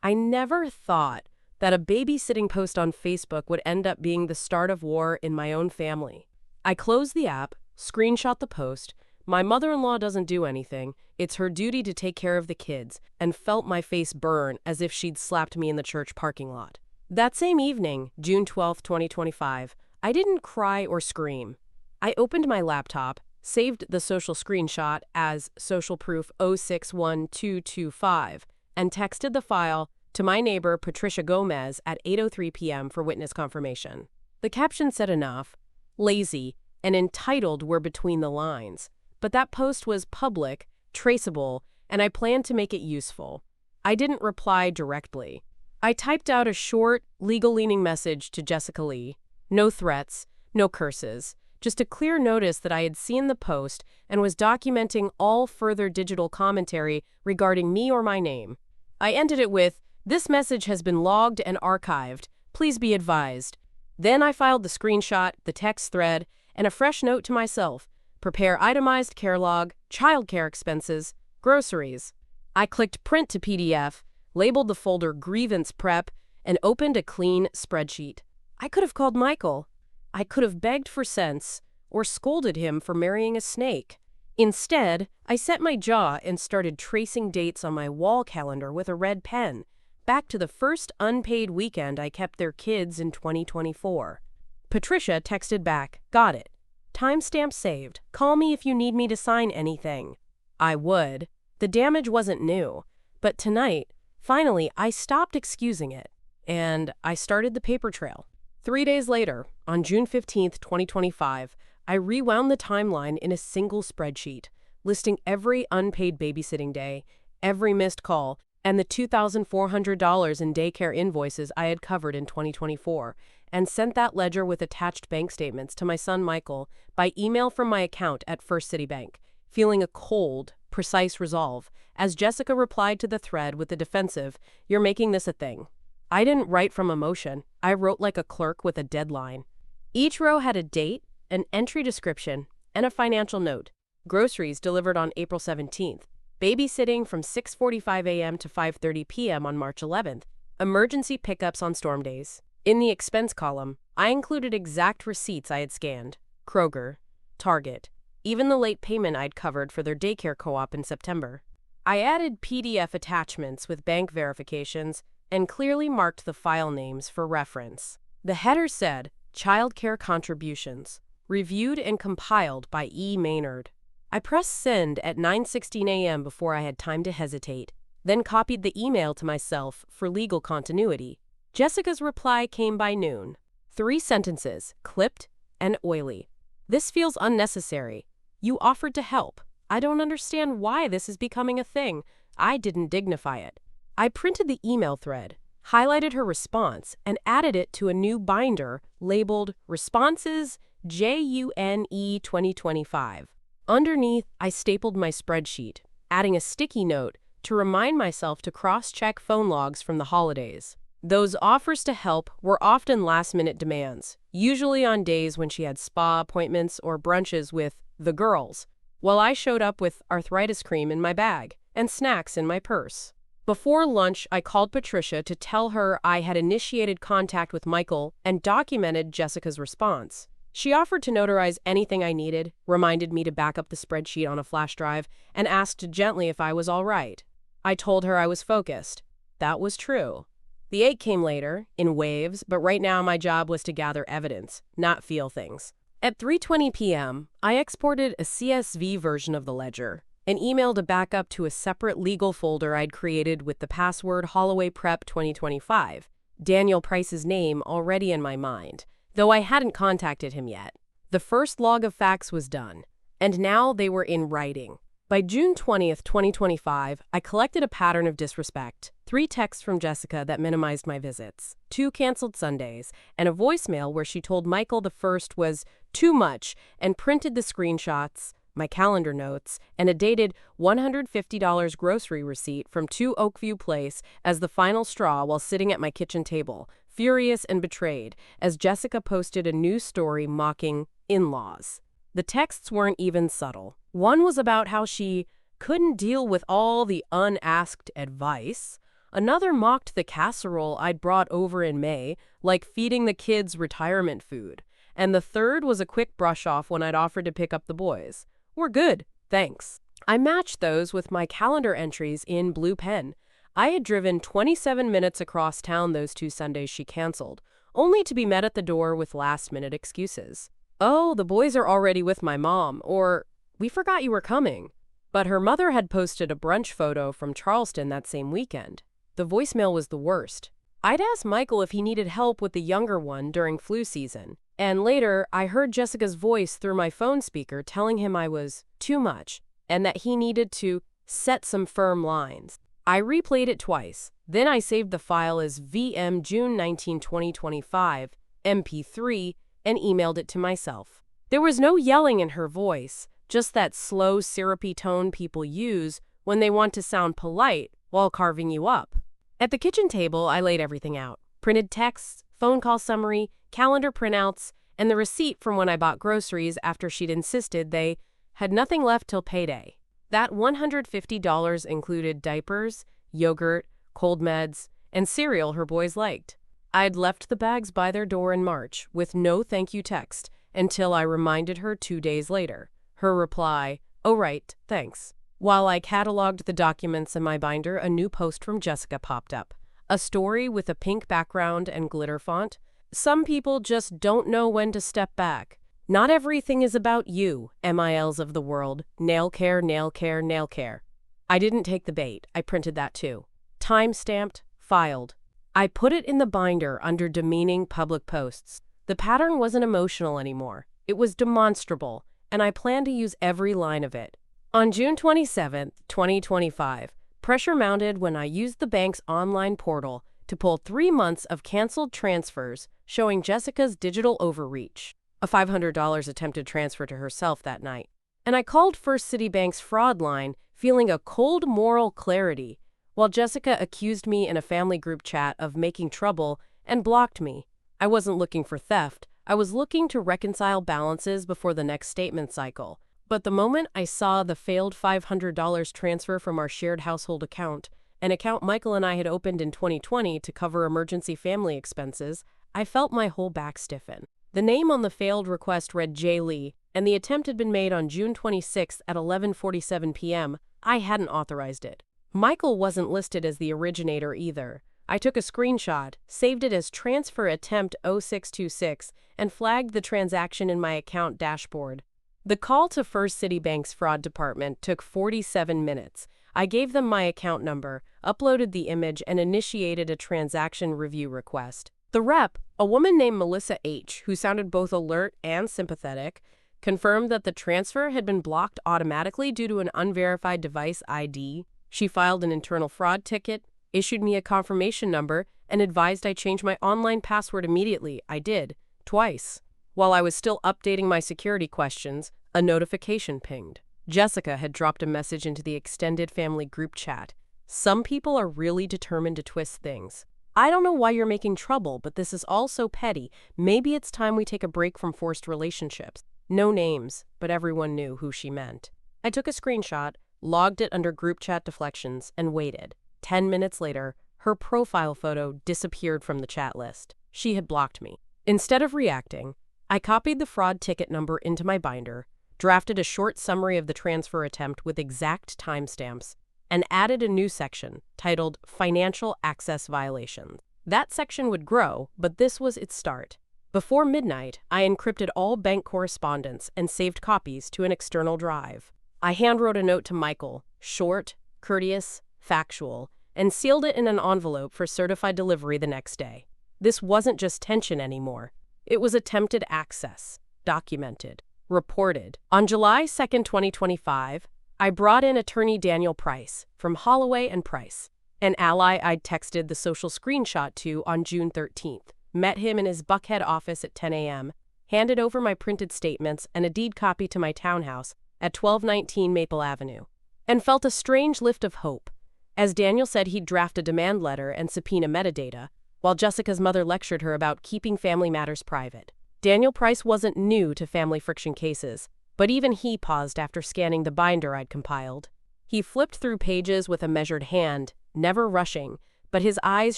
I never thought that a babysitting post on Facebook would end up being the start of war in my own family. I closed the app, screenshot the post. My mother-in-law doesn't do anything. It's her duty to take care of the kids, and felt my face burn as if she'd slapped me in the church parking lot. That same evening, June 12, 2025, I didn't cry or scream. I opened my laptop, saved the social screenshot as social proof 061225, and texted the file to my neighbor Patricia Gomez at 8:03 p.m. for witness confirmation. The caption said enough. Lazy and entitled were between the lines, but that post was public, traceable, and I planned to make it useful. I didn't reply directly. I typed out a short, legal-leaning message to Jessica Lee. No threats, no curses, just a clear notice that I had seen the post and was documenting all further digital commentary regarding me or my name. I ended it with, "This message has been logged and archived. Please be advised." Then I filed the screenshot, the text thread, and a fresh note to myself. Prepare itemized care log, childcare expenses, groceries. I clicked print to PDF, labeled the folder grievance prep, and opened a clean spreadsheet. I could have called Michael. I could have begged for cents or scolded him for marrying a snake. Instead, I set my jaw and started tracing dates on my wall calendar with a red pen, back to the first unpaid weekend I kept their kids in 2024. Patricia texted back, "Got it. Timestamp saved. Call me if you need me to sign anything." I would. The damage wasn't new. But tonight, finally, I stopped excusing it, and I started the paper trail. 3 days later, on June 15th, 2025, I rewound the timeline in a single spreadsheet, listing every unpaid babysitting day, every missed call, and the $2,400 in daycare invoices I had covered in 2024, and sent that ledger with attached bank statements to my son Michael by email from my account at First City Bank, feeling a cold, precise resolve, as Jessica replied to the thread with the defensive, "You're making this a thing." I didn't write from emotion. I wrote like a clerk with a deadline. Each row had a date, an entry description, and a financial note. Groceries delivered on April 17th. Babysitting from 6:45 a.m. to 5:30 p.m. on March 11th. Emergency pickups on storm days. In the expense column, I included exact receipts I had scanned. Kroger, Target, even the late payment I'd covered for their daycare co-op in September. I added PDF attachments with bank verifications and clearly marked the file names for reference. The header said, "Childcare Contributions, reviewed and compiled by E. Maynard." I pressed send at 9:16 a.m. before I had time to hesitate, then copied the email to myself for legal continuity. Jessica's reply came by noon. 3 sentences, clipped and oily. "This feels unnecessary. You offered to help. I don't understand why this is becoming a thing. I didn't dignify it." I printed the email thread, highlighted her response, and added it to a new binder labeled Responses JUNE 2025. Underneath, I stapled my spreadsheet, adding a sticky note to remind myself to cross-check phone logs from the holidays. Those offers to help were often last-minute demands, usually on days when she had spa appointments or brunches with the girls, while I showed up with arthritis cream in my bag and snacks in my purse. Before lunch, I called Patricia to tell her I had initiated contact with Michael and documented Jessica's response. She offered to notarize anything I needed, reminded me to back up the spreadsheet on a flash drive, and asked gently if I was all right. I told her I was focused. That was true. The ache came later, in waves, but right now my job was to gather evidence, not feel things. At 3:20 p.m., I exported a CSV version of the ledger and emailed a backup to a separate legal folder I'd created with the password Holloway Prep 2025, Daniel Price's name already in my mind, though I hadn't contacted him yet. The first log of facts was done, and now they were in writing. By June 20th, 2025, I collected a pattern of disrespect, 3 texts from Jessica that minimized my visits, 2 canceled Sundays, and a voicemail where she told Michael the first was too much and printed the screenshots, my calendar notes, and a dated $150 grocery receipt from 2 Oakview Place as the final straw while sitting at my kitchen table, furious and betrayed, as Jessica posted a new story mocking in-laws. The texts weren't even subtle. One was about how she couldn't deal with all the unasked advice. Another mocked the casserole I'd brought over in May, like feeding the kids retirement food. And the third was a quick brush off when I'd offered to pick up the boys. We're good, thanks. I matched those with my calendar entries in blue pen. I had driven 27 minutes across town those 2 Sundays she canceled, only to be met at the door with last-minute excuses. Oh, the boys are already with my mom, or we forgot you were coming. But her mother had posted a brunch photo from Charleston that same weekend. The voicemail was the worst. I'd asked Michael if he needed help with the younger one during flu season, and later I heard Jessica's voice through my phone speaker telling him I was too much and that he needed to set some firm lines. I replayed it twice. Then I saved the file as VM June 19, 2025, MP3, and emailed it to myself. There was no yelling in her voice, just that slow, syrupy tone people use when they want to sound polite while carving you up. At the kitchen table, I laid everything out. Printed texts, phone call summary, calendar printouts, and the receipt from when I bought groceries after she'd insisted they had nothing left till payday. That $150 included diapers, yogurt, cold meds, and cereal her boys liked. I'd left the bags by their door in March with no thank you text until I reminded her 2 days later. Her reply, "Oh right, thanks." While I cataloged the documents in my binder, a new post from Jessica popped up. A story with a pink background and glitter font. Some people just don't know when to step back. Not everything is about you, MILs of the world. Nail care, nail care, nail care. I didn't take the bait. I printed that too. Time-stamped, filed. I put it in the binder under demeaning public posts. The pattern wasn't emotional anymore. It was demonstrable, and I planned to use every line of it. On June 27, 2025, pressure mounted when I used the bank's online portal to pull 3 months of canceled transfers showing Jessica's digital overreach. A $500 attempted transfer to herself that night. And I called First City Bank's fraud line, feeling a cold moral clarity, while Jessica accused me in a family group chat of making trouble and blocked me. I wasn't looking for theft. I was looking to reconcile balances before the next statement cycle. But the moment I saw the failed $500 transfer from our shared household account, an account Michael and I had opened in 2020 to cover emergency family expenses, I felt my whole back stiffen. The name on the failed request read J. Lee, and the attempt had been made on June 26 at 11:47 p.m. I hadn't authorized it. Michael wasn't listed as the originator either. I took a screenshot, saved it as Transfer Attempt 0626, and flagged the transaction in my account dashboard. The call to First City Bank's fraud department took 47 minutes. I gave them my account number, uploaded the image, and initiated a transaction review request. The rep, a woman named Melissa H., who sounded both alert and sympathetic, confirmed that the transfer had been blocked automatically due to an unverified device ID. She filed an internal fraud ticket, issued me a confirmation number, and advised I change my online password immediately. I did, twice. While I was still updating my security questions, a notification pinged. Jessica had dropped a message into the extended family group chat. Some people are really determined to twist things. I don't know why you're making trouble, but this is all so petty. Maybe it's time we take a break from forced relationships. No names, but everyone knew who she meant. I took a screenshot, logged it under group chat deflections, and waited. 10 minutes later, her profile photo disappeared from the chat list. She had blocked me. Instead of reacting, I copied the fraud ticket number into my binder, drafted a short summary of the transfer attempt with exact timestamps, and added a new section titled Financial Access Violations. That section would grow, but this was its start. Before midnight, I encrypted all bank correspondence and saved copies to an external drive. I handwrote a note to Michael, short, courteous, factual, and sealed it in an envelope for certified delivery the next day. This wasn't just tension anymore. It was attempted access, documented, reported. On July 2, 2025, I brought in attorney Daniel Price from Holloway & Price, an ally I'd texted the social screenshot to on June 13th, met him in his Buckhead office at 10 a.m., handed over my printed statements and a deed copy to my townhouse at 1219 Maple Avenue, and felt a strange lift of hope, as Daniel said he'd draft a demand letter and subpoena metadata, while Jessica's mother lectured her about keeping family matters private. Daniel Price wasn't new to family friction cases, but even he paused after scanning the binder I'd compiled. He flipped through pages with a measured hand, never rushing, but his eyes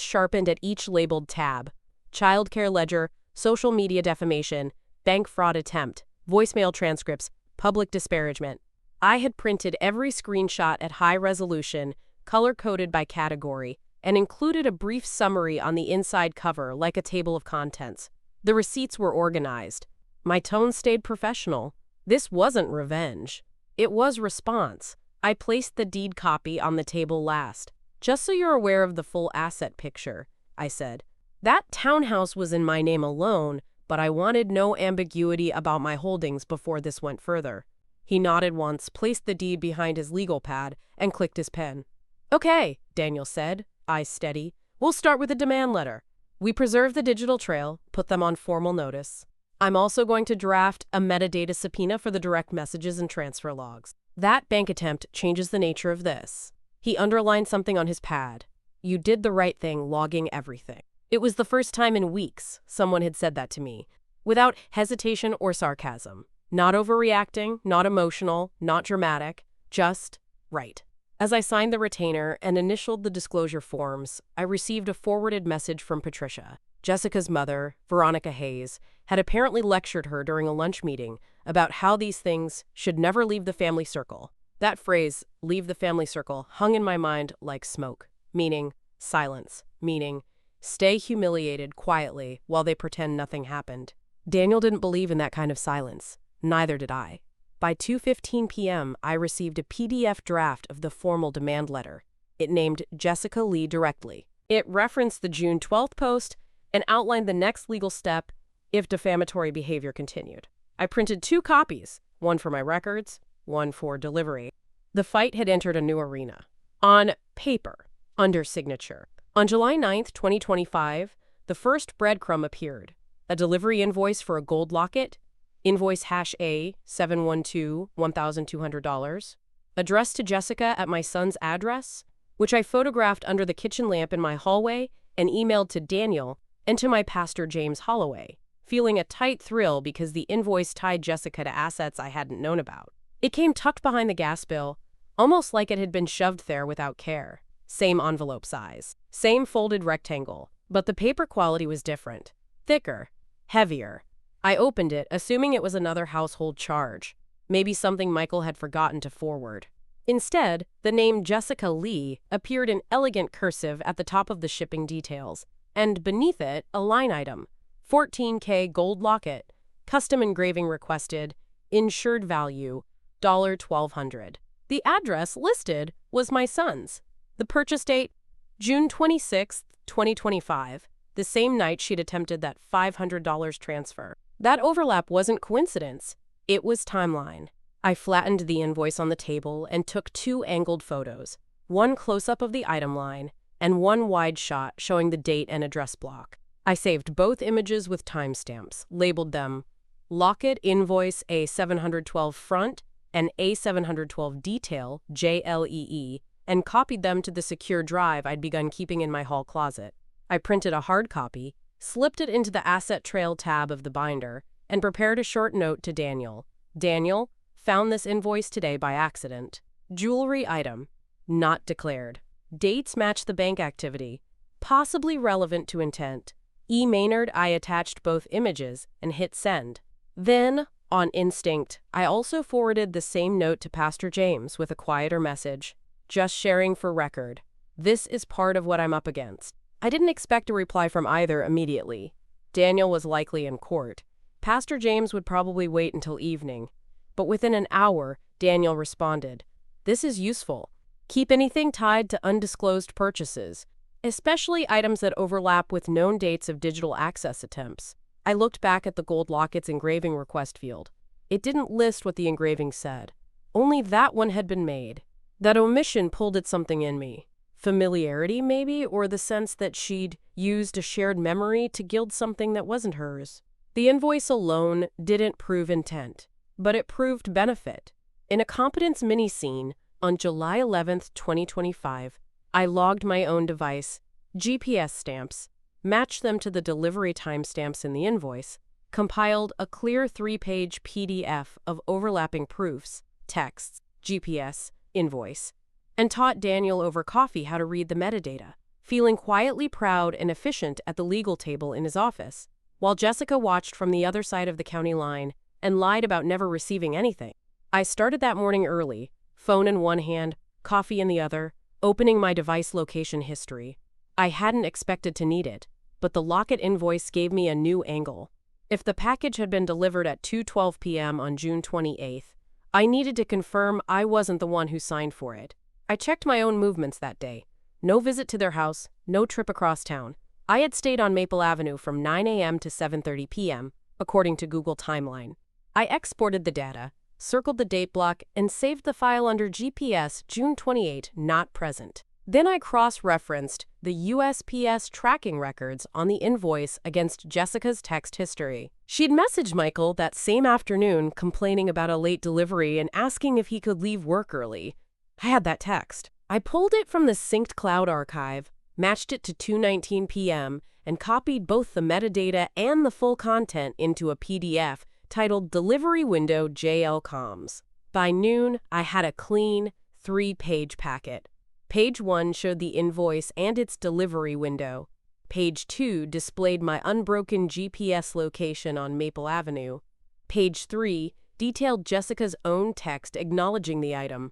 sharpened at each labeled tab. Childcare ledger, social media defamation, bank fraud attempt, voicemail transcripts, public disparagement. I had printed every screenshot at high resolution, color-coded by category, and included a brief summary on the inside cover like a table of contents. The receipts were organized. My tone stayed professional. This wasn't revenge. It was response. I placed the deed copy on the table last. Just so you're aware of the full asset picture, I said. That townhouse was in my name alone, but I wanted no ambiguity about my holdings before this went further. He nodded once, placed the deed behind his legal pad, and clicked his pen. Okay, Daniel said, eyes steady. We'll start with a demand letter. We preserve the digital trail, put them on formal notice. I'm also going to draft a metadata subpoena for the direct messages and transfer logs. That bank attempt changes the nature of this. He underlined something on his pad. You did the right thing, logging everything. It was the first time in weeks someone had said that to me, without hesitation or sarcasm. Not overreacting, not emotional, not dramatic, just right. As I signed the retainer and initialed the disclosure forms, I received a forwarded message from Patricia. Jessica's mother, Veronica Hayes, had apparently lectured her during a lunch meeting about how these things should never leave the family circle. That phrase, leave the family circle, hung in my mind like smoke, meaning silence, meaning stay humiliated quietly while they pretend nothing happened. Daniel didn't believe in that kind of silence. Neither did I. By 2:15 p.m., I received a PDF draft of the formal demand letter. It named Jessica Lee directly. It referenced the June 12th post and outlined the next legal step if defamatory behavior continued. I printed 2 copies, one for my records, one for delivery. The fight had entered a new arena. On paper, under signature. On July 9th, 2025, the first breadcrumb appeared. A delivery invoice for a gold locket, invoice hash A 712-$1,200, addressed to Jessica at my son's address, which I photographed under the kitchen lamp in my hallway and emailed to Daniel and to my pastor James Holloway, feeling a tight thrill because the invoice tied Jessica to assets I hadn't known about. It came tucked behind the gas bill, almost like it had been shoved there without care. Same envelope size, same folded rectangle, but the paper quality was different, thicker, heavier. I opened it, assuming it was another household charge, maybe something Michael had forgotten to forward. Instead, the name Jessica Lee appeared in elegant cursive at the top of the shipping details, and beneath it, a line item, $14K gold locket, custom engraving requested, insured value, $1,200. The address listed was my son's. The purchase date, June 26, 2025, the same night she'd attempted that $500 transfer. That overlap wasn't coincidence. It was timeline. I flattened the invoice on the table and took 2 angled photos, one close-up of the item line and one wide shot showing the date and address block. I saved both images with timestamps, labeled them Locket Invoice A712 Front and A712 Detail, JLEE, and copied them to the secure drive I'd begun keeping in my hall closet. I printed a hard copy, slipped it into the Asset Trail tab of the binder, and prepared a short note to Daniel. Daniel, found this invoice today by accident. Jewelry item, not declared. Dates match the bank activity, possibly relevant to intent. E. Maynard. I attached both images and hit send. Then, on instinct, I also forwarded the same note to Pastor James with a quieter message. Just sharing for record. This is part of what I'm up against. I didn't expect a reply from either immediately. Daniel was likely in court. Pastor James would probably wait until evening. But within an hour, Daniel responded, "This is useful. Keep anything tied to undisclosed purchases, especially items that overlap with known dates of digital access attempts." I looked back at the gold locket's engraving request field. It didn't list what the engraving said. Only that one had been made. That omission pulled at something in me. Familiarity, maybe, or the sense that she'd used a shared memory to gild something that wasn't hers. The invoice alone didn't prove intent, but it proved benefit. In a competence mini-scene, on July 11th, 2025, I logged my own device, GPS stamps, matched them to the delivery timestamps in the invoice, compiled a clear 3-page PDF of overlapping proofs, texts, GPS, invoice, and taught Daniel over coffee how to read the metadata. feeling quietly proud and efficient at the legal table in his office, while Jessica watched from the other side of the county line and lied about never receiving anything. I started that morning early, phone in one hand, coffee in the other, opening my device location history. I hadn't expected to need it, but the Locket invoice gave me a new angle. If the package had been delivered at 2:12 p.m. on June 28th, I needed to confirm I wasn't the one who signed for it. I checked my own movements that day. No visit to their house, no trip across town. I had stayed on Maple Avenue from 9 a.m. to 7:30 p.m., according to Google Timeline. I exported the data, circled the date block, and saved the file under GPS June 28, not present. Then I cross-referenced the USPS tracking records on the invoice against Jessica's text history. She'd messaged Michael that same afternoon complaining about a late delivery and asking if he could leave work early. I had that text. I pulled it from the synced cloud archive, matched it to 2:19 p.m., and copied both the metadata and the full content into a PDF titled Delivery Window JL Comms. By noon, I had a clean, 3-page packet. Page 1 showed the invoice and its delivery window. Page 2 displayed my unbroken GPS location on Maple Avenue. Page 3 detailed Jessica's own text acknowledging the item.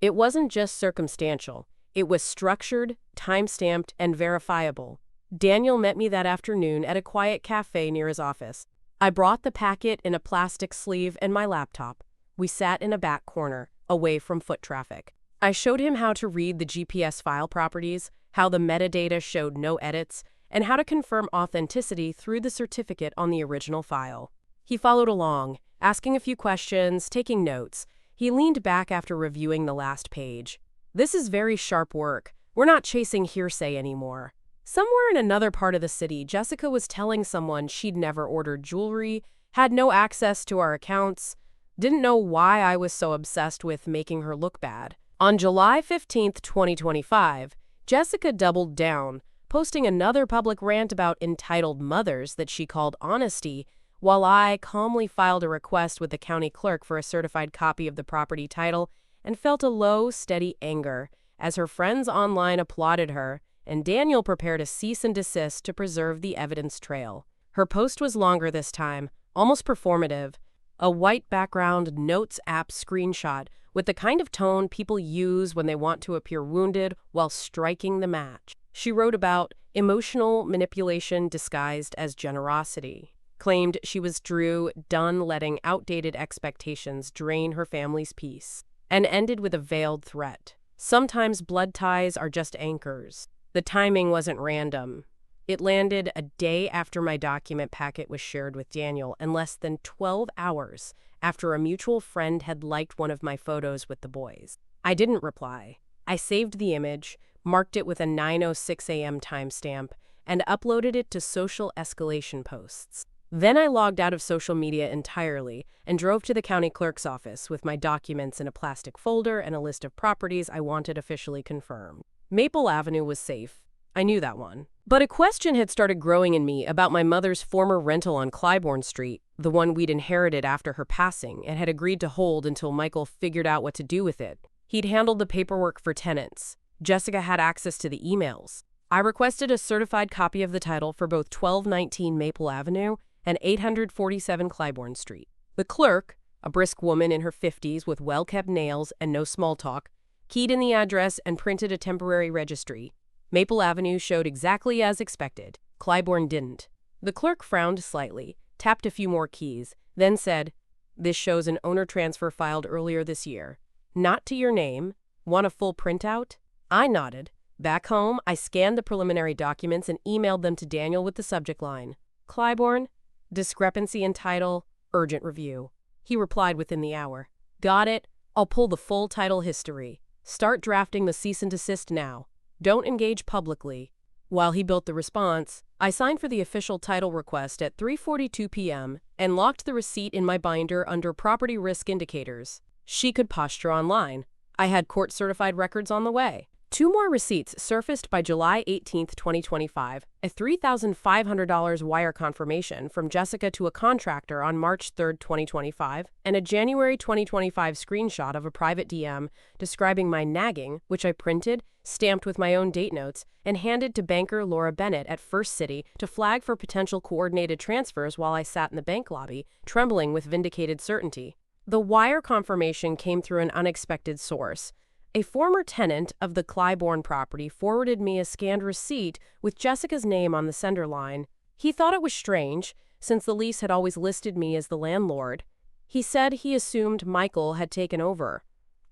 It wasn't just circumstantial. It was structured, time-stamped, and verifiable. Daniel met me that afternoon at a quiet cafe near his office. I brought the packet in a plastic sleeve and my laptop. We sat in a back corner, away from foot traffic. I showed him how to read the GPS file properties, how the metadata showed no edits, and how to confirm authenticity through the certificate on the original file. He followed along, asking a few questions, taking notes. He leaned back after reviewing the last page. "This is very sharp work. We're not chasing hearsay anymore." Somewhere in another part of the city, Jessica was telling someone she'd never ordered jewelry, had no access to our accounts, didn't know why I was so obsessed with making her look bad. On July 15, 2025, Jessica doubled down, posting another public rant about entitled mothers that she called honesty, while I calmly filed a request with the county clerk for a certified copy of the property title and felt a low, steady anger as her friends online applauded her and Daniel prepared a cease and desist to preserve the evidence trail. Her post was longer this time, almost performative, a white background Notes app screenshot with the kind of tone people use when they want to appear wounded while striking the match. She wrote about emotional manipulation disguised as generosity, claimed she was done letting outdated expectations drain her family's peace, and ended with a veiled threat. Sometimes blood ties are just anchors. The timing wasn't random. It landed a day after my document packet was shared with Daniel and less than 12 hours after a mutual friend had liked one of my photos with the boys. I didn't reply. I saved the image, marked it with a 9:06 a.m. timestamp, and uploaded it to social escalation posts. Then I logged out of social media entirely and drove to the county clerk's office with my documents in a plastic folder and a list of properties I wanted officially confirmed. Maple Avenue was safe. I knew that one. But a question had started growing in me about my mother's former rental on Clybourne Street, the one we'd inherited after her passing and had agreed to hold until Michael figured out what to do with it. He'd handled the paperwork for tenants. Jessica had access to the emails. I requested a certified copy of the title for both 1219 Maple Avenue and 847 Clybourne Street. The clerk, a brisk woman in her 50s with well-kept nails and no small talk, keyed in the address and printed a temporary registry. Maple Avenue showed exactly as expected. Clybourne didn't. The clerk frowned slightly, tapped a few more keys, then said, "This shows an owner transfer filed earlier this year. Not to your name. Want a full printout?" I nodded. Back home, I scanned the preliminary documents and emailed them to Daniel with the subject line, "Clybourne, discrepancy in title, urgent review." He replied within the hour. "Got it. I'll pull the full title history. Start drafting the cease and desist now. Don't engage publicly." While he built the response, I signed for the official title request at 3:42 p.m. and locked the receipt in my binder under property risk indicators. She could posture online. I had court-certified records on the way. Two more receipts surfaced by July 18, 2025, a $3,500 wire confirmation from Jessica to a contractor on March 3, 2025, and a January 2025 screenshot of a private DM describing my nagging, which I printed, stamped with my own date notes, and handed to banker Laura Bennett at First City to flag for potential coordinated transfers while I sat in the bank lobby, trembling with vindicated certainty. The wire confirmation came through an unexpected source. A former tenant of the Clybourne property forwarded me a scanned receipt with Jessica's name on the sender line. He thought it was strange, since the lease had always listed me as the landlord. He said he assumed Michael had taken over.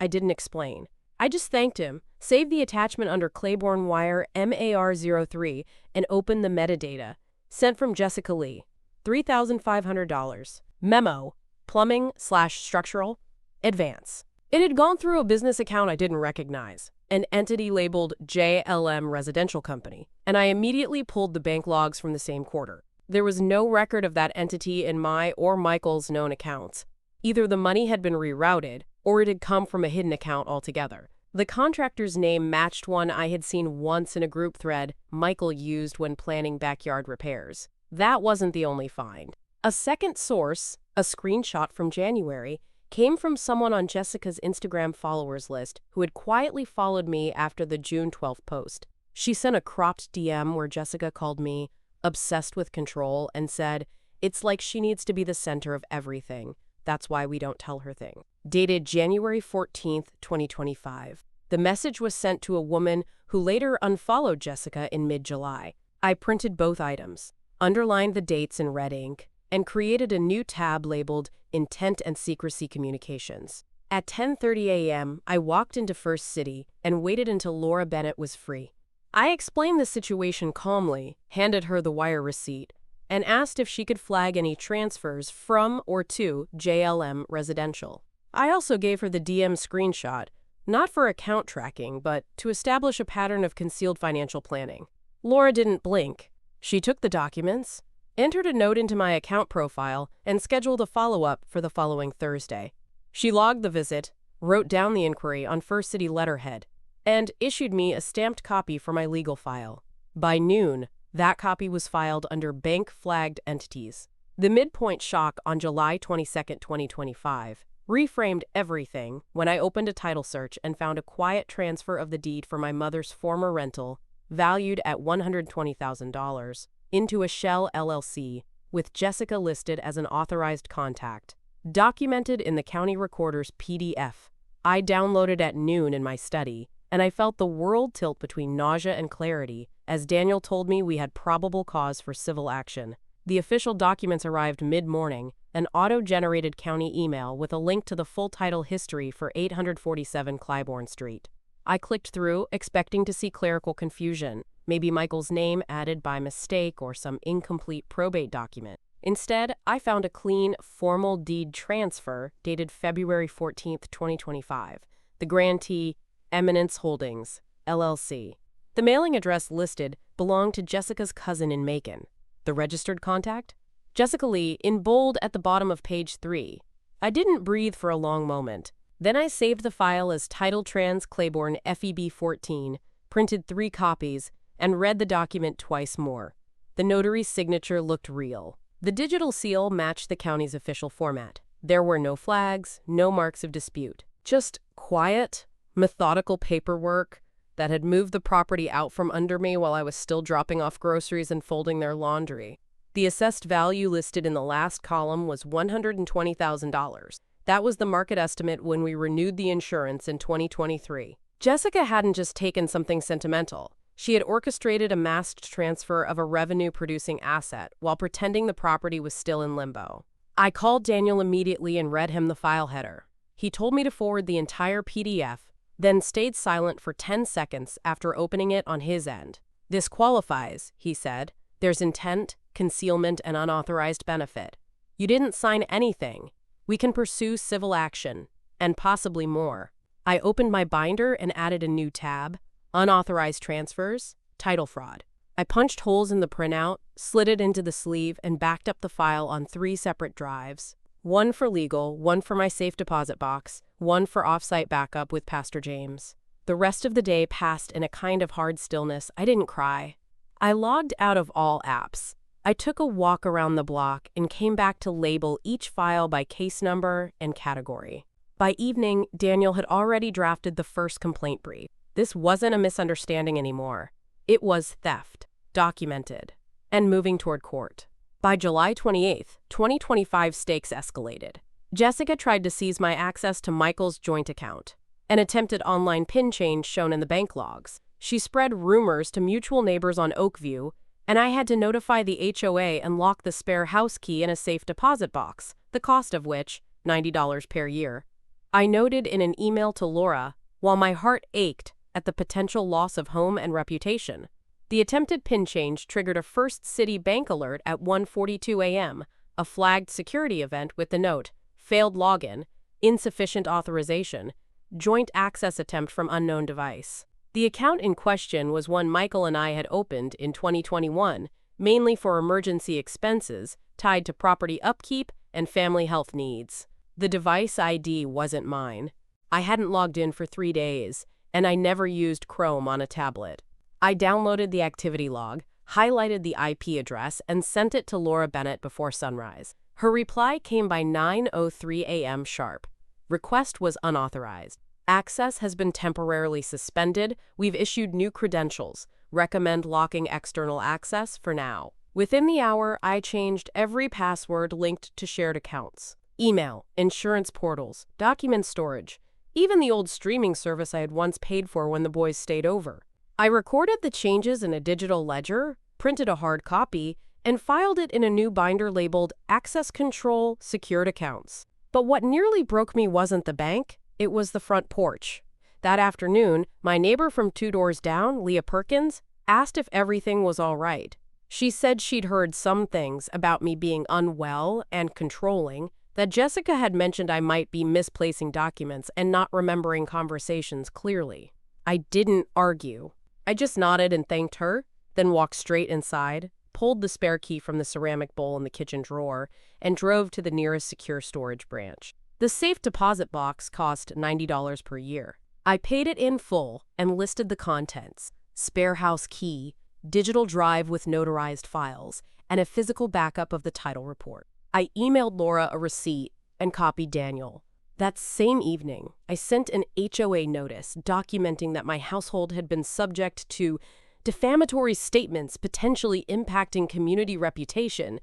I didn't explain. I just thanked him, saved the attachment under Claiborne Wire MAR03, and opened the metadata. Sent from Jessica Lee. $3,500. Memo. Plumbing/structural. Advance. It had gone through a business account I didn't recognize, an entity labeled JLM Residential Company, and I immediately pulled the bank logs from the same quarter. There was no record of that entity in my or Michael's known accounts. Either the money had been rerouted, or it had come from a hidden account altogether. The contractor's name matched one I had seen once in a group thread Michael used when planning backyard repairs. That wasn't the only find. A second source, a screenshot from January, came from someone on Jessica's Instagram followers list who had quietly followed me after the June 12th post. She sent a cropped DM where Jessica called me obsessed with control and said, "It's like she needs to be the center of everything. That's why we don't tell her thing." Dated January 14th, 2025. The message was sent to a woman who later unfollowed Jessica in mid-July. I printed both items, underlined the dates in red ink, and created a new tab labeled Intent and Secrecy Communications. At 10:30 a.m., I walked into First City and waited until Laura Bennett was free. I explained the situation calmly, handed her the wire receipt, and asked if she could flag any transfers from or to JLM Residential. I also gave her the DM screenshot, not for account tracking, but to establish a pattern of concealed financial planning. Laura didn't blink. She took the documents, entered a note into my account profile, and scheduled a follow-up for the following Thursday. She logged the visit, wrote down the inquiry on First City letterhead, and issued me a stamped copy for my legal file. By noon, that copy was filed under bank-flagged entities. The midpoint shock on July 22, 2025, reframed everything when I opened a title search and found a quiet transfer of the deed for my mother's former rental, valued at $120,000, into a shell LLC, with Jessica listed as an authorized contact. Documented in the county recorder's PDF. I downloaded at noon in my study, and I felt the world tilt between nausea and clarity as Daniel told me we had probable cause for civil action. The official documents arrived mid-morning, an auto-generated county email with a link to the full title history for 847 Clybourne Street. I clicked through, expecting to see clerical confusion, maybe Michael's name added by mistake or some incomplete probate document. Instead, I found a clean, formal deed transfer dated February 14, 2025. The grantee, Eminence Holdings, LLC. The mailing address listed belonged to Jessica's cousin in Macon. The registered contact? Jessica Lee, in bold at the bottom of page 3. I didn't breathe for a long moment. Then I saved the file as Title Trans Claiborne FEB 14, printed 3 copies, and read the document twice more. The notary's signature looked real. The digital seal matched the county's official format. There were no flags, no marks of dispute. Just quiet, methodical paperwork that had moved the property out from under me while I was still dropping off groceries and folding their laundry. The assessed value listed in the last column was $120,000. That was the market estimate when we renewed the insurance in 2023. Jessica hadn't just taken something sentimental. She had orchestrated a masked transfer of a revenue-producing asset while pretending the property was still in limbo. I called Daniel immediately and read him the file header. He told me to forward the entire PDF, then stayed silent for 10 seconds after opening it on his end. "This qualifies," he said. "There's intent, concealment, and unauthorized benefit. You didn't sign anything. We can pursue civil action, and possibly more." I opened my binder and added a new tab. Unauthorized transfers, title fraud. I punched holes in the printout, slid it into the sleeve, and backed up the file on 3 separate drives. One for legal, one for my safe deposit box, one for off-site backup with Pastor James. The rest of the day passed in a kind of hard stillness. I didn't cry. I logged out of all apps. I took a walk around the block and came back to label each file by case number and category. By evening, Daniel had already drafted the first complaint brief. This wasn't a misunderstanding anymore. It was theft, documented, and moving toward court. By July 28, 2025, stakes escalated. Jessica tried to seize my access to Michael's joint account. An attempted online PIN change shown in the bank logs. She spread rumors to mutual neighbors on Oakview, and I had to notify the HOA and lock the spare house key in a safe deposit box, the cost of which, $90 per year. I noted in an email to Laura, while my heart ached at the potential loss of home and reputation. The attempted PIN change triggered a First City Bank alert at 1:42 a.m., a flagged security event with the note, failed login, insufficient authorization, joint access attempt from unknown device. The account in question was one Michael and I had opened in 2021, mainly for emergency expenses tied to property upkeep and family health needs. The device ID wasn't mine. I hadn't logged in for 3 days, and I never used Chrome on a tablet. I downloaded the activity log, highlighted the IP address, and sent it to Laura Bennett before sunrise. Her reply came by 9:03 a.m. sharp. Request was unauthorized. Access has been temporarily suspended. We've issued new credentials. Recommend locking external access for now. Within the hour, I changed every password linked to shared accounts. Email, insurance portals, document storage, even the old streaming service I had once paid for when the boys stayed over. I recorded the changes in a digital ledger, printed a hard copy, and filed it in a new binder labeled Access Control Secured Accounts. But what nearly broke me wasn't the bank, it was the front porch. That afternoon, my neighbor from 2 doors down, Leah Perkins, asked if everything was all right. She said she'd heard some things about me being unwell and controlling, that Jessica had mentioned I might be misplacing documents and not remembering conversations clearly. I didn't argue. I just nodded and thanked her, then walked straight inside, pulled the spare key from the ceramic bowl in the kitchen drawer, and drove to the nearest secure storage branch. The safe deposit box cost $90 per year. I paid it in full and listed the contents: spare house key, digital drive with notarized files, and a physical backup of the title report. I emailed Laura a receipt and copied Daniel. That same evening, I sent an HOA notice documenting that my household had been subject to defamatory statements potentially impacting community reputation,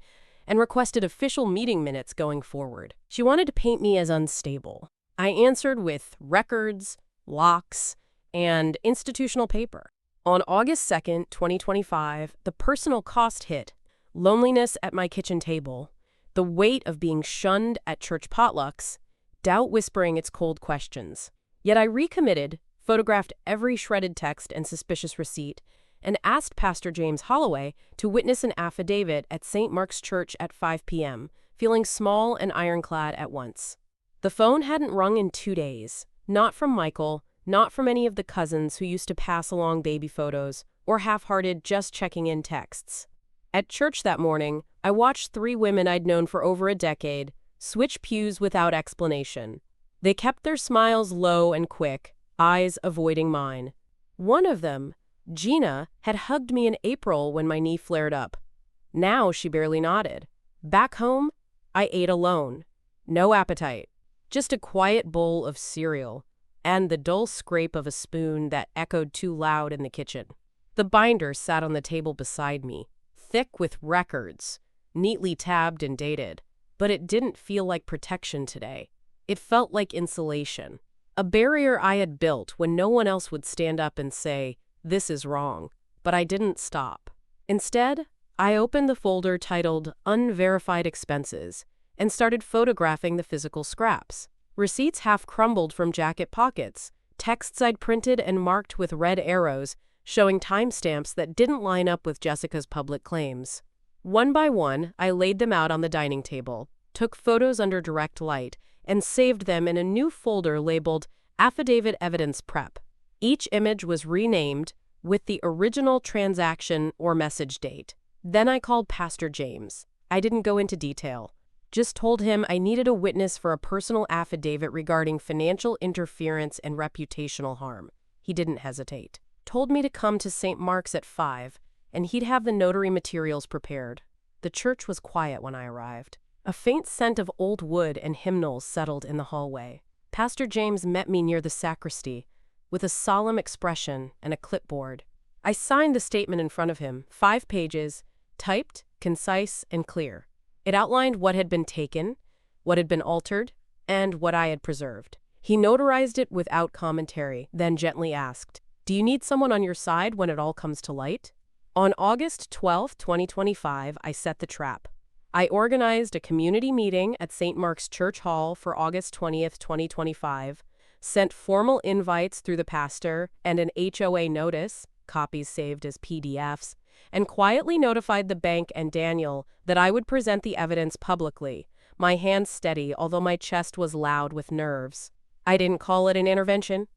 and requested official meeting minutes going forward. She wanted to paint me as unstable. I answered with records, locks, and institutional paper. On August 2nd, 2025, the personal cost hit: loneliness at my kitchen table, the weight of being shunned at church potlucks, doubt whispering its cold questions. Yet I recommitted, photographed every shredded text and suspicious receipt, and asked Pastor James Holloway to witness an affidavit at St. Mark's Church at 5 p.m., feeling small and ironclad at once. The phone hadn't rung in 2 days, not from Michael, not from any of the cousins who used to pass along baby photos, or half-hearted just checking in texts. At church that morning, I watched 3 women I'd known for over a decade switch pews without explanation. They kept their smiles low and quick, eyes avoiding mine. One of them, Gina, had hugged me in April when my knee flared up. Now she barely nodded. Back home, I ate alone. No appetite. Just a quiet bowl of cereal, and the dull scrape of a spoon that echoed too loud in the kitchen. The binder sat on the table beside me, thick with records, neatly tabbed and dated, but it didn't feel like protection today. It felt like insulation, a barrier I had built when no one else would stand up and say, "This is wrong." But I didn't stop. Instead, I opened the folder titled Unverified Expenses and started photographing the physical scraps. Receipts half crumbled from jacket pockets, texts I'd printed and marked with red arrows showing timestamps that didn't line up with Jessica's public claims. One by one, I laid them out on the dining table, took photos under direct light, and saved them in a new folder labeled Affidavit Evidence Prep. Each image was renamed with the original transaction or message date. Then I called Pastor James. I didn't go into detail, just told him I needed a witness for a personal affidavit regarding financial interference and reputational harm. He didn't hesitate. Told me to come to St. Mark's at 5, and he'd have the notary materials prepared. The church was quiet when I arrived. A faint scent of old wood and hymnals settled in the hallway. Pastor James met me near the sacristy, with a solemn expression and a clipboard. I signed the statement in front of him, 5 pages, typed, concise, and clear. It outlined what had been taken, what had been altered, and what I had preserved. He notarized it without commentary, then gently asked, "Do you need someone on your side when it all comes to light?" On August 12, 2025, I set the trap. I organized a community meeting at St. Mark's Church Hall for August 20th, 2025, sent formal invites through the pastor and an HOA notice, copies saved as PDFs, and quietly notified the bank and Daniel that I would present the evidence publicly, my hands steady although my chest was loud with nerves. I didn't call it an intervention.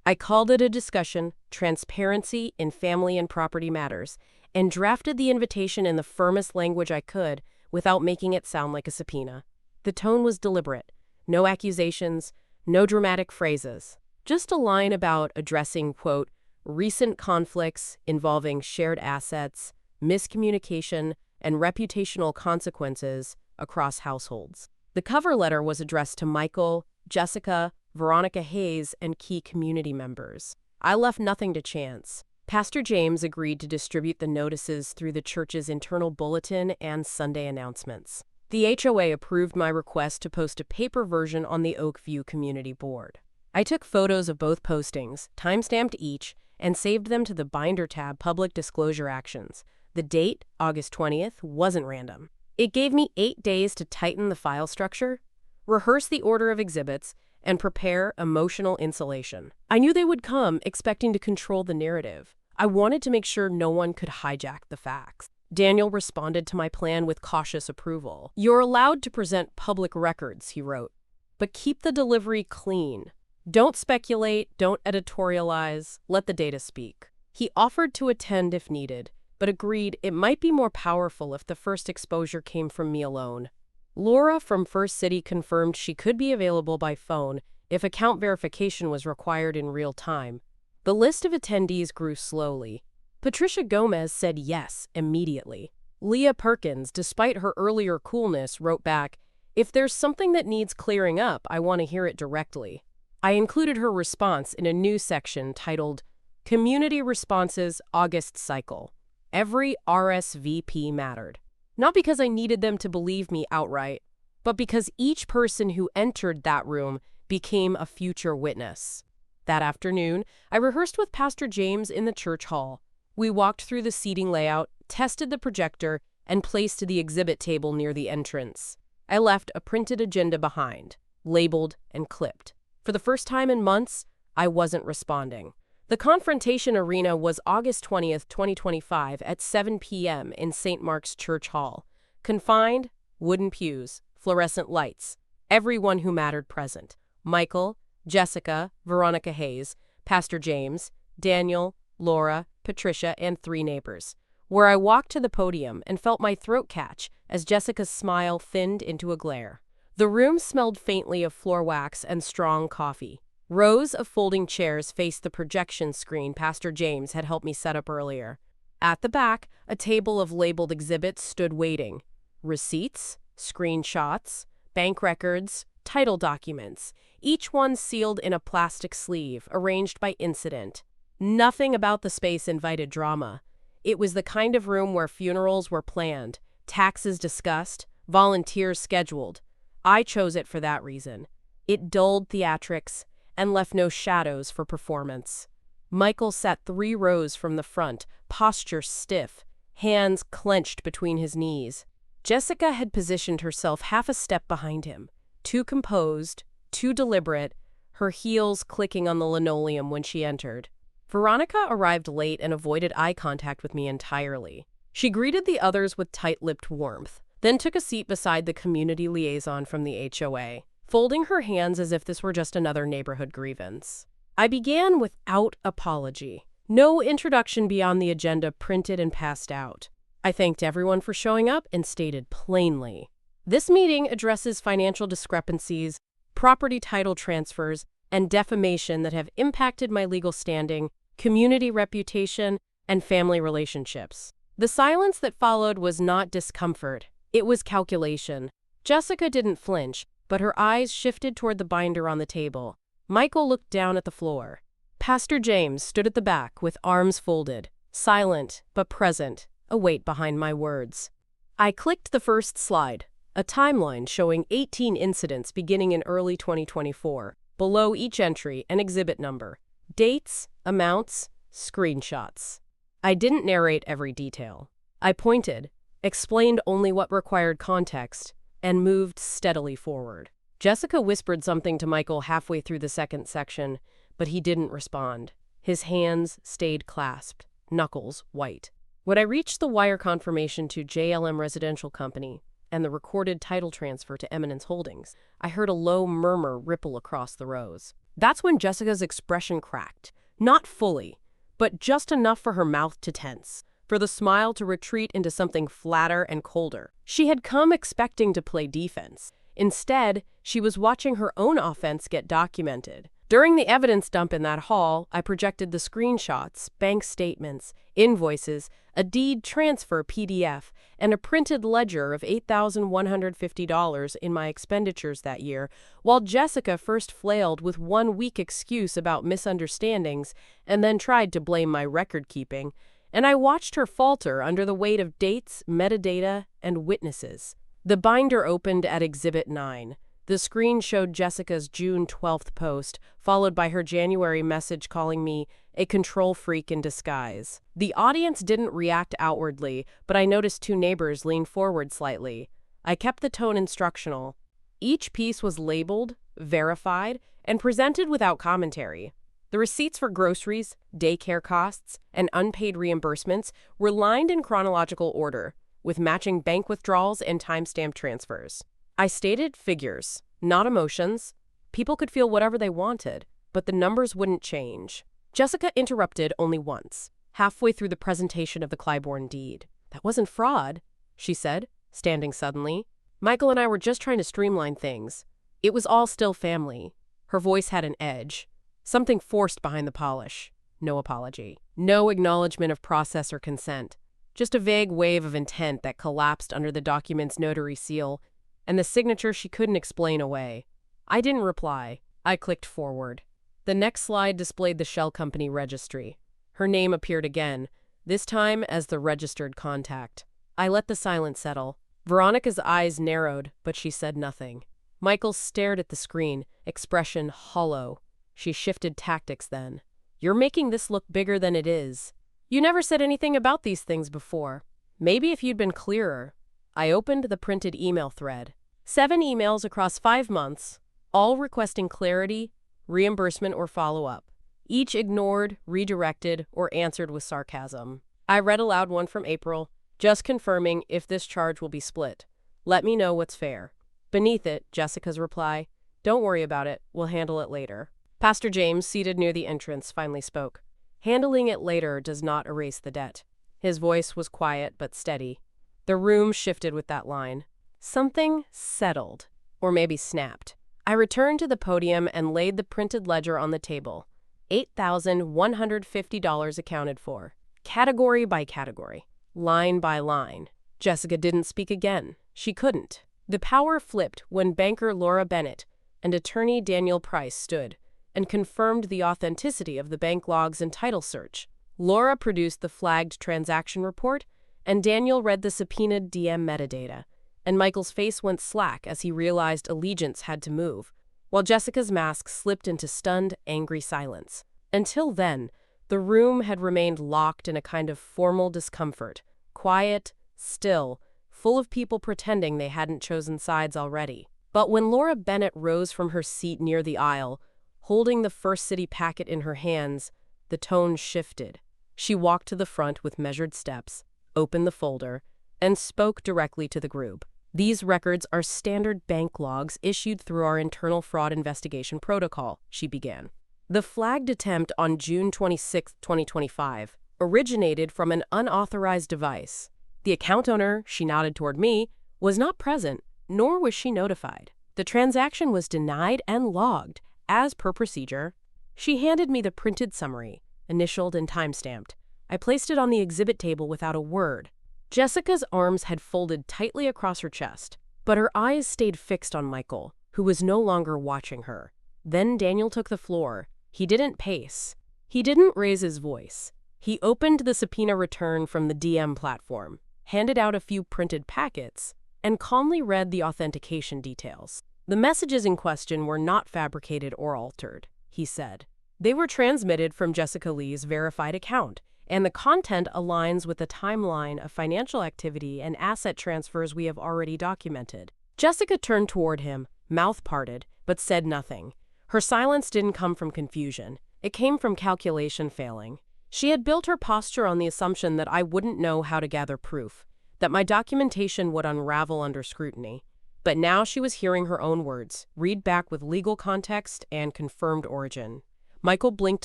I called it a discussion, transparency in family and property matters, and drafted the invitation in the firmest language I could without making it sound like a subpoena. The tone was deliberate. No accusations, no dramatic phrases. Just a line about addressing, quote, recent conflicts involving shared assets, miscommunication, and reputational consequences across households. The cover letter was addressed to Michael, Jessica, Veronica Hayes, and key community members. I left nothing to chance. Pastor James agreed to distribute the notices through the church's internal bulletin and Sunday announcements. The HOA approved my request to post a paper version on the Oakview Community Board. I took photos of both postings, timestamped each, and saved them to the Binder tab Public Disclosure Actions. The date, August 20th, wasn't random. It gave me 8 days to tighten the file structure, rehearse the order of exhibits, and prepare emotional insulation. I knew they would come expecting to control the narrative. I wanted to make sure no one could hijack the facts. Daniel responded to my plan with cautious approval. "You're allowed to present public records," he wrote, "but keep the delivery clean. Don't speculate, don't editorialize, let the data speak." He offered to attend if needed, but agreed it might be more powerful if the first exposure came from me alone. Laura from First City confirmed she could be available by phone if account verification was required in real time. The list of attendees grew slowly. Patricia Gomez said yes immediately. Leah Perkins, despite her earlier coolness, wrote back, "If there's something that needs clearing up, I want to hear it directly." I included her response in a new section titled Community Responses August Cycle. Every RSVP mattered. Not because I needed them to believe me outright, but because each person who entered that room became a future witness. That afternoon, I rehearsed with Pastor James in the church hall. We walked through the seating layout, tested the projector, and placed the exhibit table near the entrance. I left a printed agenda behind, labeled and clipped. For the first time in months, I wasn't responding. The confrontation arena was August 20th, 2025 at 7 p.m. in St. Mark's Church Hall. Confined, wooden pews, fluorescent lights. Everyone who mattered present. Michael, Jessica, Veronica Hayes, Pastor James, Daniel, Laura, Patricia, and 3 neighbors. Where I walked to the podium and felt my throat catch as Jessica's smile thinned into a glare. The room smelled faintly of floor wax and strong coffee. Rows of folding chairs faced the projection screen Pastor James had helped me set up earlier. At the back, a table of labeled exhibits stood waiting. Receipts, screenshots, bank records, title documents, each one sealed in a plastic sleeve, arranged by incident. Nothing about the space invited drama. It was the kind of room where funerals were planned, taxes discussed, volunteers scheduled. I chose it for that reason. It dulled theatrics and left no shadows for performance. Michael sat 3 rows from the front, posture stiff, hands clenched between his knees. Jessica had positioned herself half a step behind him, too composed, too deliberate, her heels clicking on the linoleum when she entered. Veronica arrived late and avoided eye contact with me entirely. She greeted the others with tight-lipped warmth, then took a seat beside the community liaison from the HOA, folding her hands as if this were just another neighborhood grievance. I began without apology. No introduction beyond the agenda printed and passed out. I thanked everyone for showing up and stated plainly, "This meeting addresses financial discrepancies, property title transfers, and defamation that have impacted my legal standing, community reputation, and family relationships. The silence that followed was not discomfort. It was calculation. Jessica didn't flinch, but her eyes shifted toward the binder on the table. Michael looked down at the floor. Pastor James stood at the back with arms folded, silent but present, a weight behind my words. I clicked the first slide, a timeline showing 18 incidents beginning in early 2024. Below each entry, an exhibit number, dates, amounts, screenshots. I didn't narrate every detail. I pointed, explained only what required context, and moved steadily forward. Jessica whispered something to Michael halfway through the second section, but he didn't respond. His hands stayed clasped, knuckles white. When I reached the wire confirmation to JLM Residential Company and the recorded title transfer to Eminence Holdings, I heard a low murmur ripple across the rows. That's when Jessica's expression cracked. Not fully, but just enough for her mouth to tense, for the smile to retreat into something flatter and colder. She had come expecting to play defense. Instead, she was watching her own offense get documented. During the evidence dump in that hall, I projected the screenshots, bank statements, invoices, a deed transfer PDF, and a printed ledger of $8,150 in my expenditures that year, while Jessica first flailed with one weak excuse about misunderstandings and then tried to blame my record-keeping, and I watched her falter under the weight of dates, metadata, and witnesses. The binder opened at Exhibit 9. The screen showed Jessica's June 12th post, followed by her January message calling me a control freak in disguise. The audience didn't react outwardly, but I noticed two neighbors lean forward slightly. I kept the tone instructional. Each piece was labeled, verified, and presented without commentary. The receipts for groceries, daycare costs, and unpaid reimbursements were lined in chronological order, with matching bank withdrawals and timestamp transfers. I stated figures, not emotions. People could feel whatever they wanted, but the numbers wouldn't change. Jessica interrupted only once, halfway through the presentation of the Clybourne deed. "That wasn't fraud," she said, standing suddenly. "Michael and I were just trying to streamline things. It was all still family." Her voice had an edge, something forced behind the polish. No apology. No acknowledgement of process or consent. Just a vague wave of intent that collapsed under the document's notary seal and the signature she couldn't explain away. I didn't reply. I clicked forward. The next slide displayed the shell company registry. Her name appeared again, this time as the registered contact. I let the silence settle. Veronica's eyes narrowed, but she said nothing. Michael stared at the screen, expression hollow. She shifted tactics then. "You're making this look bigger than it is. You never said anything about these things before. Maybe if you'd been clearer." I opened the printed email thread. 7 emails across 5 months, all requesting clarity, reimbursement, or follow-up. Each ignored, redirected, or answered with sarcasm. I read aloud one from April, just confirming if this charge will be split. Let me know what's fair. Beneath it, Jessica's reply, "Don't worry about it, we'll handle it later." Pastor James, seated near the entrance, finally spoke. "Handling it later does not erase the debt." His voice was quiet but steady. The room shifted with that line. Something settled, or maybe snapped. I returned to the podium and laid the printed ledger on the table. $8,150 accounted for, category by category, line by line. Jessica didn't speak again. She couldn't. The power flipped when banker Laura Bennett and attorney Daniel Price stood and confirmed the authenticity of the bank logs and title search. Laura produced the flagged transaction report, and Daniel read the subpoenaed DM metadata, and Michael's face went slack as he realized allegiance had to move, while Jessica's mask slipped into stunned, angry silence. Until then, the room had remained locked in a kind of formal discomfort, quiet, still, full of people pretending they hadn't chosen sides already. But when Laura Bennett rose from her seat near the aisle, holding the First City packet in her hands, the tone shifted. She walked to the front with measured steps, opened the folder, and spoke directly to the group. "These records are standard bank logs issued through our internal fraud investigation protocol," she began. "The flagged attempt on June 26, 2025, originated from an unauthorized device. The account owner," she nodded toward me, "was not present, nor was she notified. The transaction was denied and logged, as per procedure. She handed me the printed summary, initialed and time-stamped. I placed it on the exhibit table without a word. Jessica's arms had folded tightly across her chest, but her eyes stayed fixed on Michael, who was no longer watching her. Then Daniel took the floor. He didn't pace. He didn't raise his voice. He opened the subpoena return from the DM platform, handed out a few printed packets, and calmly read the authentication details. The messages in question were not fabricated or altered, he said. They were transmitted from Jessica Lee's verified account, and the content aligns with the timeline of financial activity and asset transfers we have already documented. Jessica turned toward him, mouth parted, but said nothing. Her silence didn't come from confusion. It came from calculation failing. She had built her posture on the assumption that I wouldn't know how to gather proof, that my documentation would unravel under scrutiny. But now she was hearing her own words, read back with legal context and confirmed origin. Michael blinked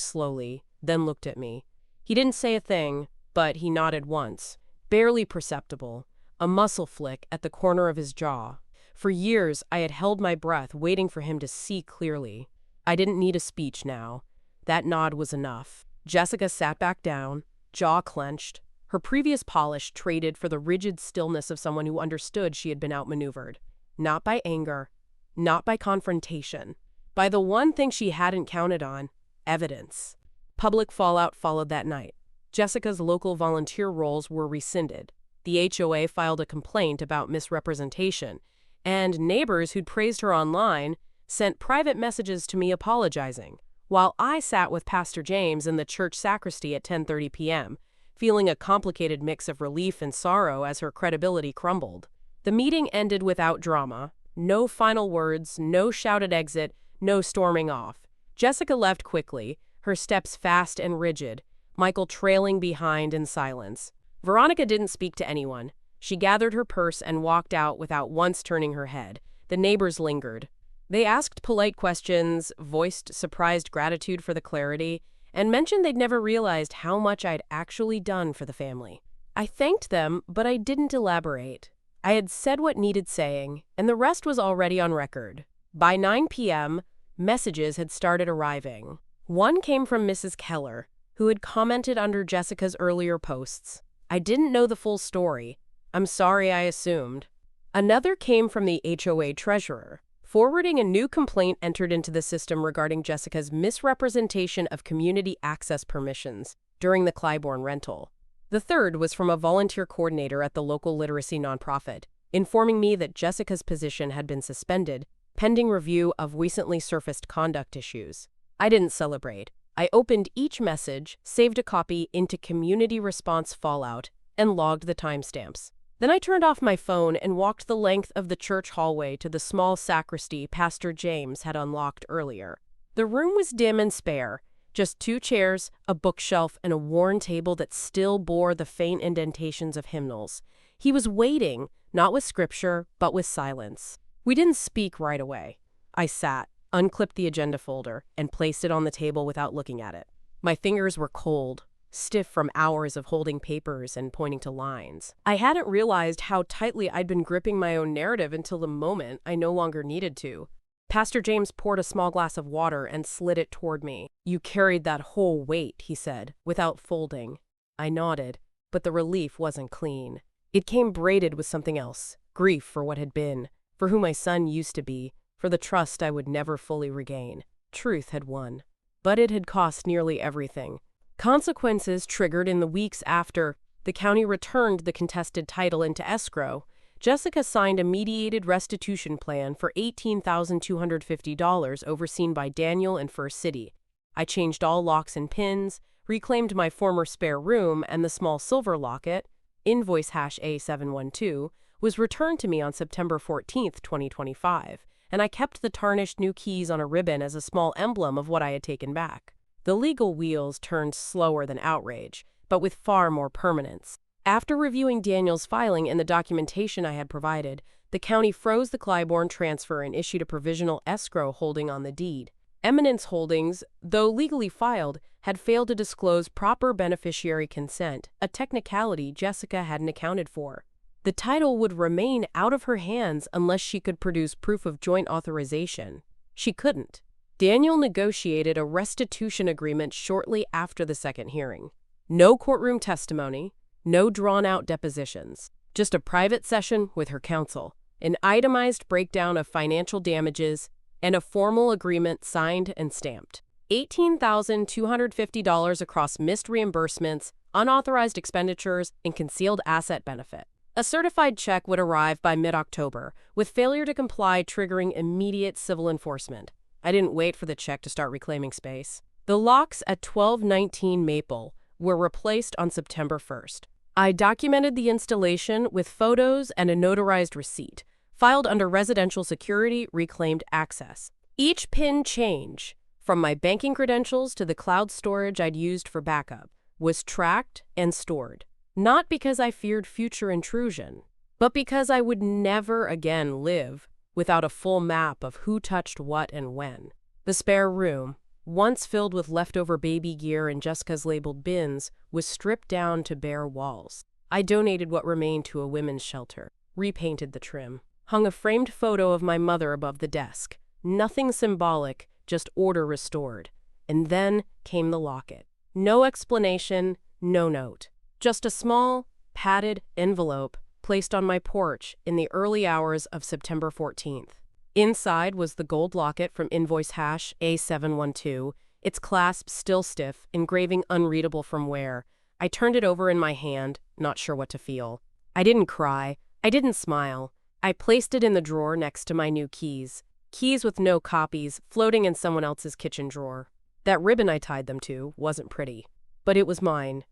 slowly, then looked at me. He didn't say a thing, but he nodded once, barely perceptible, a muscle flick at the corner of his jaw. For years, I had held my breath, waiting for him to see clearly. I didn't need a speech now. That nod was enough. Jessica sat back down, jaw clenched, her previous polish traded for the rigid stillness of someone who understood she had been outmaneuvered. Not by anger, not by confrontation, by the one thing she hadn't counted on, evidence. Public fallout followed that night. Jessica's local volunteer roles were rescinded. The HOA filed a complaint about misrepresentation, and neighbors who'd praised her online sent private messages to me apologizing, while I sat with Pastor James in the church sacristy at 10:30 p.m., feeling a complicated mix of relief and sorrow as her credibility crumbled. The meeting ended without drama. No final words, no shouted exit, no storming off. Jessica left quickly, her steps fast and rigid, Michael trailing behind in silence. Veronica didn't speak to anyone. She gathered her purse and walked out without once turning her head. The neighbors lingered. They asked polite questions, voiced surprised gratitude for the clarity, and mentioned they'd never realized how much I'd actually done for the family. I thanked them, but I didn't elaborate. I had said what needed saying, and the rest was already on record. By 9 p.m., messages had started arriving. One came from Mrs. Keller, who had commented under Jessica's earlier posts. I didn't know the full story. I'm sorry I assumed. Another came from the HOA treasurer, forwarding a new complaint entered into the system regarding Jessica's misrepresentation of community access permissions during the Clybourne rental. The third was from a volunteer coordinator at the local literacy nonprofit, informing me that Jessica's position had been suspended, pending review of recently surfaced conduct issues. I didn't celebrate. I opened each message, saved a copy into Community Response Fallout, and logged the timestamps. Then I turned off my phone and walked the length of the church hallway to the small sacristy Pastor James had unlocked earlier. The room was dim and spare, just 2 chairs, a bookshelf, and a worn table that still bore the faint indentations of hymnals. He was waiting, not with scripture, but with silence. We didn't speak right away. I sat, unclipped the agenda folder, and placed it on the table without looking at it. My fingers were cold, stiff from hours of holding papers and pointing to lines. I hadn't realized how tightly I'd been gripping my own narrative until the moment I no longer needed to. Pastor James poured a small glass of water and slid it toward me. "You carried that whole weight," he said, without folding. I nodded, but the relief wasn't clean. It came braided with something else, grief for what had been, for who my son used to be, for the trust I would never fully regain. Truth had won, but it had cost nearly everything. Consequences triggered in the weeks after the county returned the contested title into escrow. Jessica signed a mediated restitution plan for $18,250 overseen by Daniel and First City. I changed all locks and pins, reclaimed my former spare room, and the small silver locket, invoice #A712, was returned to me on September 14, 2025, and I kept the tarnished new keys on a ribbon as a small emblem of what I had taken back. The legal wheels turned slower than outrage, but with far more permanence. After reviewing Daniel's filing and the documentation I had provided, the county froze the Clybourne transfer and issued a provisional escrow holding on the deed. Eminence Holdings, though legally filed, had failed to disclose proper beneficiary consent, a technicality Jessica hadn't accounted for. The title would remain out of her hands unless she could produce proof of joint authorization. She couldn't. Daniel negotiated a restitution agreement shortly after the second hearing. No courtroom testimony, no drawn-out depositions, just a private session with her counsel, an itemized breakdown of financial damages, and a formal agreement signed and stamped. $18,250 across missed reimbursements, unauthorized expenditures, and concealed asset benefit. A certified check would arrive by mid-October, with failure to comply triggering immediate civil enforcement. I didn't wait for the check to start reclaiming space. The locks at 1219 Maple were replaced on September 1st. I documented the installation with photos and a notarized receipt, filed under residential security reclaimed access. Each PIN change, from my banking credentials to the cloud storage I'd used for backup, was tracked and stored. Not because I feared future intrusion, but because I would never again live without a full map of who touched what and when. The spare room, once filled with leftover baby gear and Jessica's labeled bins, was stripped down to bare walls. I donated what remained to a women's shelter, repainted the trim, hung a framed photo of my mother above the desk. Nothing symbolic, just order restored. And then came the locket. No explanation, no note. Just a small, padded envelope placed on my porch in the early hours of September 14th. Inside was the gold locket from invoice hash A712, its clasp still stiff, engraving unreadable from where. I turned it over in my hand, not sure what to feel. I didn't cry. I didn't smile. I placed it in the drawer next to my new keys. Keys with no copies, floating in someone else's kitchen drawer. That ribbon I tied them to wasn't pretty, but it was mine.